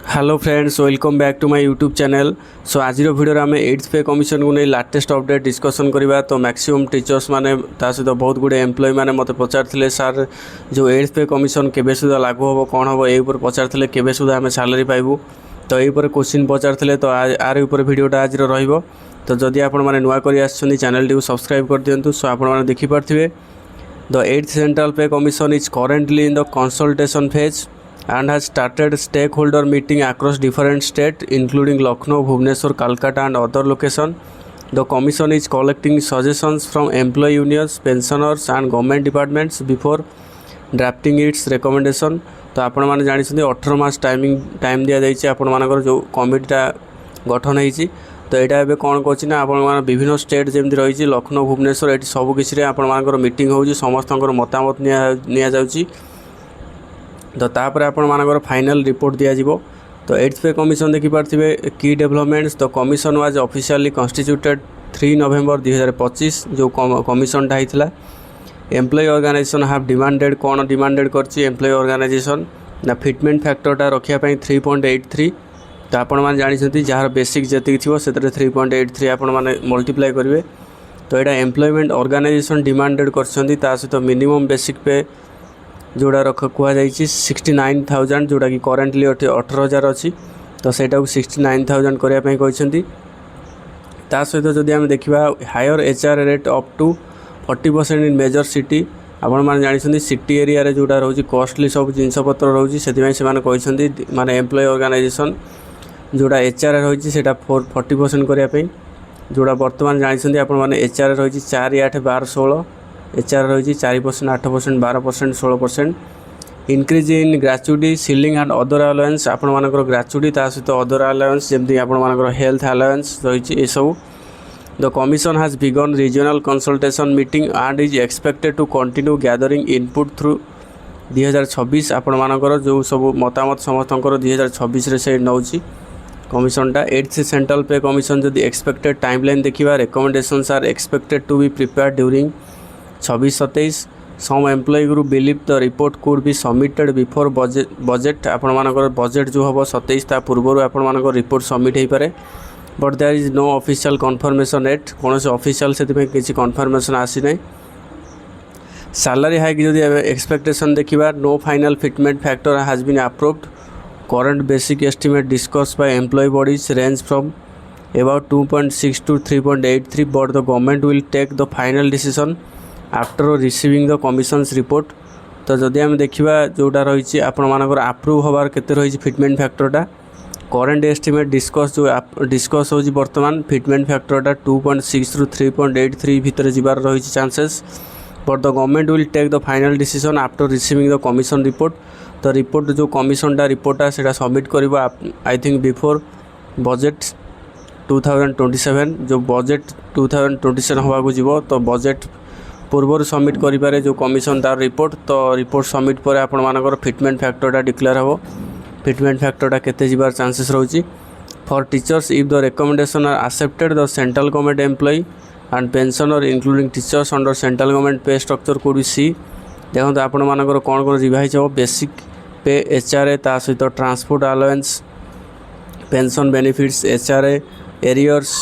Hello friends, welcome back to my YouTube channel. So आज video आम 8th पे commission को नहीं लाटेस्ट अपडेट डिस्कसन करवा। तो मैक्सिमम टीचर्स माने सहित बहुत गुड़े एम्प्लॉय मैंने मत पचारे सार जो 8th पे कमिशन केबे सुधा लागू हम कौन हम ये पचारे केबे सुधा आम सैलरी पाइबू। तो ये क्वेश्चन पचारे तो आर ऊपर वीडियोटा आज रहिबो। तो जदि आपण मैंने नुआ कर चैनल टी सब्सक्राइब कर दिंतु। सो आपने देखिपे the 8th central pay commission is currently in the consultation phase and has started stakeholder meeting across different states including Lucknow, Bhubaneswar, Kolkata and other locations. The commission is collecting suggestions from employee unions, pensioners and government departments before drafting its recommendation. तो आपण मैंने जानी 18 मास time दि जाइए आपण मानकर जो कमिटीटा गठन होती। तो यहाँ एवं कौन कौन ना आपण विभिन्न स्टेट जमी रही लखनऊ, भुवनेश्वर ये सबकि आपण मानकर मीटिंग हो समस्त मतामत नि तो तापर आपण मानकर फाइनल रिपोर्ट दिया जिवो। तो 8th पे कमिशन देखिपारे की डेवलपमेंट्स। तो कमिशन वाज ऑफिशियली कॉन्स्टिट्यूटेड 3 नवेम्बर 2025 जो कमिशनटा होता। एम्प्लॉय ऑर्गेनाइजेशन हाव डिमांडेड कौन डिमांडेड करछि एम्प्लॉय ऑर्गेनाइजेशन ना फिटमेंट फैक्टरटा रखापी 3.83। तो आपण मैंने जानी जार बेसिक जी थी से 3.83 आपण मैंने मल्टीप्लाई करेंगे। तो यहाँ एम्प्लॉयमेंट ऑर्गेनाइजेशन डिमांडेड कर सहित मिनिमम बेसिक पे जोड़ा कहुई 69,000 जोड़ा कि करेन्टली 18,000 अच्छी। तो सहीटा 69,000 करने ता सहित जदि आम देखा higher HR rate up to 40% in major city. आपण मैंने जानी सिटी एरिया रे जोड़ा रोज कॉस्टली सब जिनपतर रोचे से माने एम्प्लॉय ऑर्गेनाइजेशन जोड़ा HR रही 40% करने जोड़ा बर्तमान जानी आपने HR रही 4, 8, 12, 16 HR रही 4%, 8%, 12%, 16%। Increase in gratuity ceiling and other allowance आपण मानकर ग्रेचुटी ता सहित अदर अलाउंस जमी आपण मानकर हेल्थ अलाउंस रही ये सब। The commission has begun regional consultation meeting and is expected to continue gathering input through 2026। आपण मानकर जो सब मतामत समस्त 2026 से नौची कमिशनटा। 8th सेंट्रल पे कमिशन जदि एक्सपेक्टेड टाइमलाइन देखा recommendations are expected to be prepared during 26-27। Some employ group believe the report could be submitted before budget आपण मानकर बजेट जो हम 27 ता पूर्व आपण मानकर रिपोर्ट सबमिट हो पारे। But there is no official confirmation yet कौन से ऑफिशियल से किसी कन्फर्मेशन आसी ना। सैलरी हाइक जदि एक्सपेक्टेशन देखा no final fitment factor has been approved. Current basic estimate discuss by employ bodies range from about 2.6 to 3.83 but the government will take the final decision after receiving the commission's report। तो जदि आम देखा जोटा रही आपण मानकर approve हबार केते रही फिटमेंट फैक्टरटा करेंट एस्टिमेट डिस्कस हो बर्तमान फिटमेंट फैक्टरटा 2.6 to 3.83 भितर जीवार रही chances but the government will take the final decision after receiving the commission report. तो रिपोर्ट जो कमिशनटा रिपोर्टा से सबमिट कर आई थिंक बिफोर बजेट 2027 जो बजेट 2027 होगा जीवो। तो बजेट पूर्व सबमिट करें जो कमिशन तार रिपोर्ट। तो रिपोर्ट सबमिट पर आपण मानकर फिटमेंट फैक्टरटा डिक्लेयर हो फिटमेंट फैक्टरटा केते जीवार चांसेस रोची। For teachers if the recommendation are accepted the central government employ and pensioner including teachers under central government pay structure could be see. देखो आपण मानकर कौन कौन रिवाइज हो बेसिक पे HRA ता सहित transport allowance pension benefits HRA arrears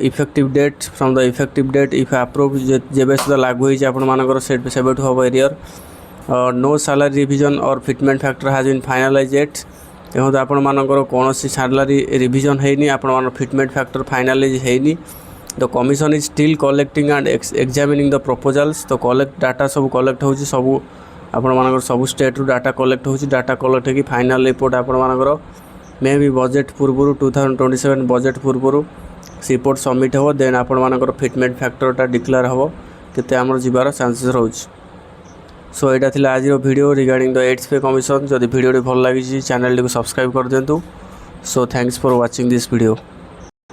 effective date from the effective date if approve जेबे सुधा लागू होइछ आपण मानकर सेबेठु हम एरियर। नो सैलरी रिविजन और fitment factor has been finalise yet. देखो आपण मानकर कौन सैलरी रिविजन हैनी आपण मान फिटमेंट फैक्टर फाइनलाइज हैनी। The commission is still collecting and examining the proposals. तो कलेक्ट डाटा सब कलेक्ट होछि सब आपण मानकर सब स्टेट रु डाटा कलेक्ट होछि डाटा कलेक्ट होकि फाइनल रिपोर्ट आपण मानकर मे बी बजेट पूर्व 2027 बजेट पूर्व रिपोर्ट सबमिट हो देन आपण मानकर फिटमेंट फैक्टरटा डिक्लेयर हो केते आमर जीवार चांसेस रोच। सो यहाँ थिला आज वीडियो रिगार्डिंग द 8th पे कमिशन। जदि वीडियो भल लगी चैनल को सब्सक्राइब कर दिंतु। So thanks for watching this video.